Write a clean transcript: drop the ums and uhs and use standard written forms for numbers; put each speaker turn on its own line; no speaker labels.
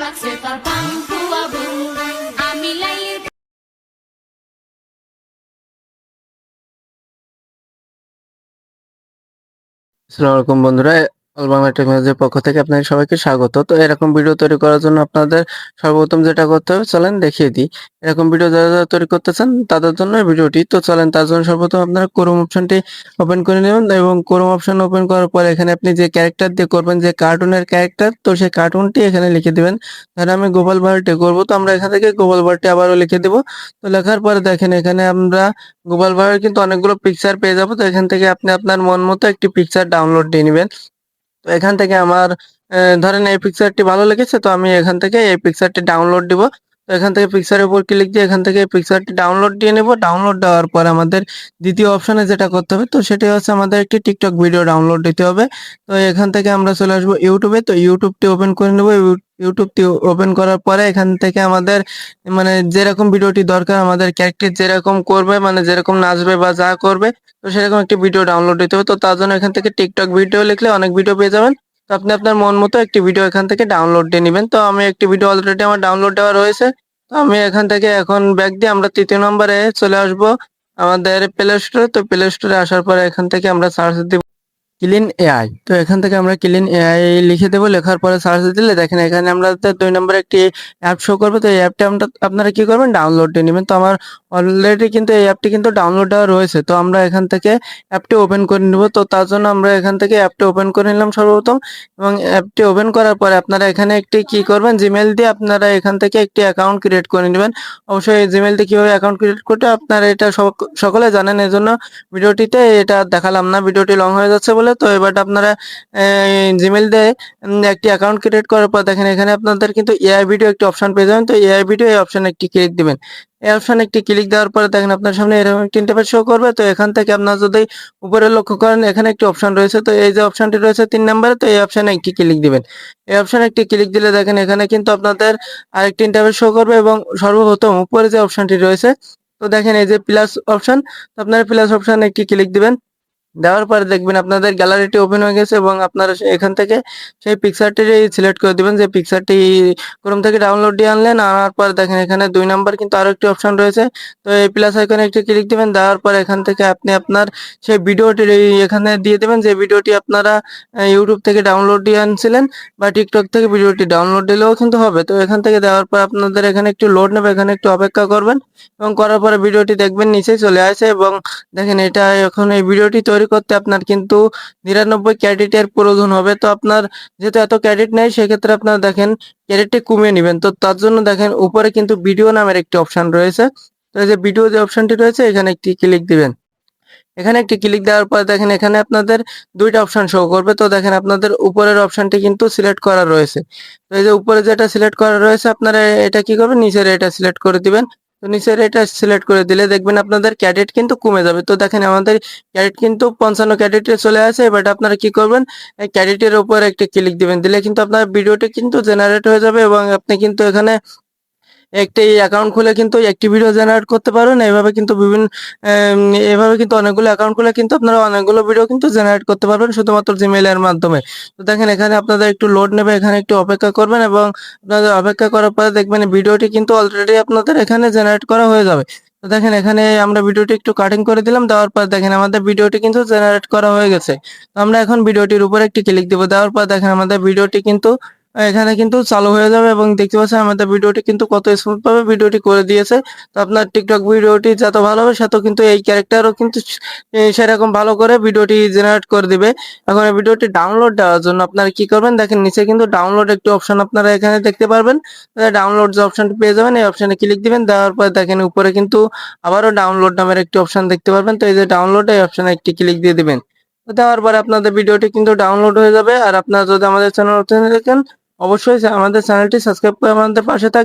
লাগছে তার পাম্পু আবু আমি লাইলির
আসসালামু আলাইকুম বন্ধুরা, অল বাংলা টেকনোলজির পক্ষ থেকে আপনাদের সবাইকে স্বাগত। তো এরকম ভিডিও তৈরি করার জন্য আপনাদের সর্বপ্রথম যেটা করতে হবে, চলেন দেখিয়ে দিই। এরকম ভিডিও যারা যারা তৈরি করতে চান তাদের জন্য এই ভিডিওটি। তো চলেন তার জন্য সর্বপ্রথম আপনারা ক্রোম অপশনটি ওপেন করে নেবেন এবং ক্রোম অপশন ওপেন করার পর এখানে আপনি যে ক্যারেক্টার দিয়ে করবেন, যে কার্টুনের ক্যারেক্টার, তো সেই কার্টুনটি এখানে লিখে দিবেন। ধরেন আমি গোপাল ভাঁড়টি করবো, তো আমরা এখান থেকে গোপাল ভাঁড়টি আবারও লিখে দেবো। তো লেখার পরে দেখেন এখানে আমরা গোপাল ভাঁড়ের কিন্তু অনেকগুলো পিকচার পেয়ে যাবো। তো এখান থেকে আপনি আপনার মন মতো একটি পিকচার ডাউনলোড দিয়ে নিবেন। তো এখান থেকে আমার ধরেন এই পিকচারটি ভালো লেগেছে, তো আমি এখান থেকে এই পিকচারটি ডাউনলোড দিব। তো এখান থেকে পিকচারের উপর ক্লিক দিয়ে এখান থেকে এই পিকচারটি ডাউনলোড দিয়ে নেব। ডাউনলোড দেওয়ার পর আমাদের দ্বিতীয় অপশনে যেটা করতে হবে, তো সেটি হচ্ছে আমাদের একটি টিকটক ভিডিও ডাউনলোড দিতে হবে। তো এখান থেকে আমরা চলে আসবো ইউটিউবে। তো ইউটিউবটি ওপেন করে নেব। ইউটিউবটি ওপেন করার পরে এখান থেকে আমাদের মানে যেরকম ভিডিওটি দরকার, আমাদের ক্যারেক্টার যেরকম করবে, মানে যেরকম নাচবে বা যা করবে, তো সেরকম একটি ভিডিও ডাউনলোড দিতে হবে। তো তার জন্য এখান থেকে টিকটক ভিডিও লিখলে অনেক ভিডিও পেয়ে যাবেন। তো আপনি আপনার মন মতো একটি ভিডিও এখান থেকে ডাউনলোড দিয়ে নেবেন। তো আমি একটি ভিডিও অলরেডি আমার ডাউনলোড দেওয়া রয়েছে। তো আমি এখান থেকে এখন ব্যাক দিয়ে আমরা তৃতীয় নম্বরে চলে আসব আমাদের প্লে স্টোরে। তো প্লে স্টোরে আসার পরে এখান থেকে আমরা সার্চ দিব ক্লিন এআই। তো এখান থেকে আমরা ক্লিন এআই লিখে দেবো। লেখার পরে সার্চ দিলে দেখেন এখানে আমরা 2 নম্বরে একটি অ্যাপ শো করবে। তো এই অ্যাপটা আপনারা কি করবেন, ডাউনলোড দিয়ে নেবেন। তো আমার অলরেডি কিন্তু এই অ্যাপটি কিন্তু ডাউনলোড দেওয়া রয়েছে। তো আমরা এখান থেকে অ্যাপটি ওপেন করে নিব। তো তার জন্য আমরা এখান থেকে অ্যাপটি ওপেন করে নিলাম সর্বপ্রথম। এবং অ্যাপটি ওপেন করার পরে আপনারা এখানে একটি কি করবেন, জিমেল দিয়ে আপনারা এখান থেকে একটি অ্যাকাউন্ট ক্রিয়েট করে নেবেন। অবশ্যই জিমেল দিয়ে কিভাবে অ্যাকাউন্ট ক্রিয়েট করতে আপনারা এটা সকলে জানেন, এজন্য ভিডিওটিতে এটা দেখালাম না, ভিডিওটি লং হয়ে যাচ্ছে বলে। তো এবার আপনারা জিমেল দিয়ে একটি অ্যাকাউন্ট ক্রিয়েট করার পর দেখেন এখানে আপনাদের কিন্তু এআই ভিডিও একটি অপশন পেয়ে যাবেন। তো এআই ভিডিও এই অপশনে একটি ক্লিক দিবেন। এই অপশনে একটি ক্লিক দেওয়ার পরে দেখেন আপনার সামনে এরকম একটি ইন্টারফেস শো করবে। তো এখান থেকে আপনার যদি উপরে লক্ষ্য করেন এখানে একটি অপশন রয়েছে। তো এই যে অপশনটি রয়েছে 3 নম্বরে, তো এই অপশনে একটি ক্লিক দিবেন। এই অপশনে একটি ক্লিক দিলে দেখেন এখানে কিন্তু আপনাদের আরেকটি ইন্টারফেস শো করবে এবং সর্বপ্রথম উপরে যে অপশনটি রয়েছে, তো দেখেন এই যে প্লাস অপশন, তো আপনারা প্লাস অপশনে একটি ক্লিক দিবেন। দেওয়ার পরে দেখবেন আপনাদের গ্যালারিটি ওপেন হয়ে গেছে এবং আপনারা এখান থেকে সেই পিকচারটি সিলেক্ট করে দিবেন, যে পিকচারটি ক্রোম থেকে ডাউনলোড দিয়ে আনলেন। আনার পর দেখেন এখানে 2 নাম্বার কিন্তু আরো একটি অপশন রয়েছে। তো এই প্লাস আইকনে একটি ক্লিক দিবেন। দেওয়ার পর এখান থেকে আপনি আপনার সেই ভিডিওটি এখানে দিয়ে দেবেন, যে ভিডিওটি আপনারা ইউটিউব থেকে ডাউনলোড দিয়ে আনছিলেন বা টিকটক থেকে ভিডিওটি ডাউনলোড দিলেও কিন্তু হবে। তো এখান থেকে দেওয়ার পর আপনাদের এখানে একটু লোড নেবে, এখানে একটু অপেক্ষা করবেন এবং করার পরে ভিডিওটি দেখবেন নিচে চলে আসে। এবং দেখেন এটা এখন এই ভিডিওটি তৈরি করতে আপনার কিন্তু 99 ক্রেডিটের প্রয়োজন হবে। তো আপনার যেহেতু এত ক্রেডিট নেই, সেক্ষেত্রে আপনার দেখেন ক্রেডিটটি কমিয়ে নেবেন। তো তার জন্য দেখেন উপরে কিন্তু ভিডিও নামের একটি অপশন রয়েছে। তো এই যে ভিডিও যে অপশনটি রয়েছে এখানে একটি ক্লিক দিবেন। এখানে একটি ক্লিক দেওয়ার পর দেখেন এখানে আপনাদের 2টা অপশন শো করবে। তো দেখেন আপনাদের উপরের অপশনটি কিন্তু সিলেক্ট করা রয়েছে। তো এই যে উপরে যেটা সিলেক্ট করা রয়েছে, আপনারা এটা কি করবেন, নিচের এটা সিলেক্ট করে দিবেন। তো নিচের এটা সিলেক্ট করে দিলে দেখবেন আপনাদের ক্রেডিট কিন্তু কমে যাবে। তো দেখেন আমাদের ক্রেডিট কিন্তু 55 ক্রেডিটে চলে আসে। এবার আপনারা কি করবেন, এই ক্রেডিটের উপর একটি ক্লিক দিবেন। দিলে কিন্তু আপনার ভিডিওটি কিন্তু জেনারেট হয়ে যাবে এবং আপনি কিন্তু এখানে একটি অ্যাকাউন্ট খুলে কিন্তু একটি ভিডিও জেনারেট করতে পারবেন। এভাবে কিন্তু এম এভাবে কিন্তু অনেকগুলো অ্যাকাউন্ট খুলে কিন্তু আপনারা অনেকগুলো ভিডিও কিন্তু জেনারেট করতে পারবেন শুধুমাত্র জিমেইল এর মাধ্যমে। তো দেখেন এখানে আপনাদের একটু লোড নেবে, এখানে একটু অপেক্ষা করবেন এবং আপনাদের অপেক্ষা করার পরে দেখবেন ভিডিওটি কিন্তু অলরেডি আপনাদের এখানে জেনারেট করা হয়ে যাবে। তো দেখেন এখানে আমরা ভিডিওটি একটু কাটিং করে দিলাম। দেওয়ার পর দেখেন আমাদের ভিডিওটি কিন্তু জেনারেট করা হয়ে গেছে। তো আমরা এখন ভিডিওটির উপরে একটি ক্লিক দিব। দেওয়ার পর দেখেন আমাদের ভিডিওটি কিন্তু এখানে কিন্তু চালু হয়ে যাবে এবং দেখতে পাচ্ছেন আমাদের ভিডিওটি কিন্তু কত স্মুথ ভাবে ভিডিওটি করে দিয়েছে। তো আপনার টিকটক ভিডিওটি যত ভালো হবে তত কিন্তু এই ক্যারেক্টারও কিন্তু সেরকম ভালো করে ভিডিওটি জেনারেট করে দিবে। এখন এই ভিডিওটি ডাউনলোড দেওয়ার জন্য আপনারা কি করবেন, দেখেন নিচে কিন্তু ডাউনলোড একটি অপশন আপনারা এখানে দেখতে পারবেন। ডাউনলোড যে অপশনটি পেয়ে যাবেন, এই অপশনে ক্লিক দিবেন। দেওয়ার পর দেখেন উপরে কিন্তু আবারও ডাউনলোড নামের একটি অপশন দেখতে পারবেন। তো এই যে ডাউনলোড, এই অপশনে একটি ক্লিক দিয়ে দিবেন। তো দেওয়ার পরে আপনাদের ভিডিওটি কিন্তু ডাউনলোড হয়ে যাবে। আর আপনারা যদি আমাদের চ্যানেল নতুন দেখেন, অবশ্যই আমাদের চ্যানেলটি সাবস্ক্রাইব করে আমাদের পাশে থাকবেন।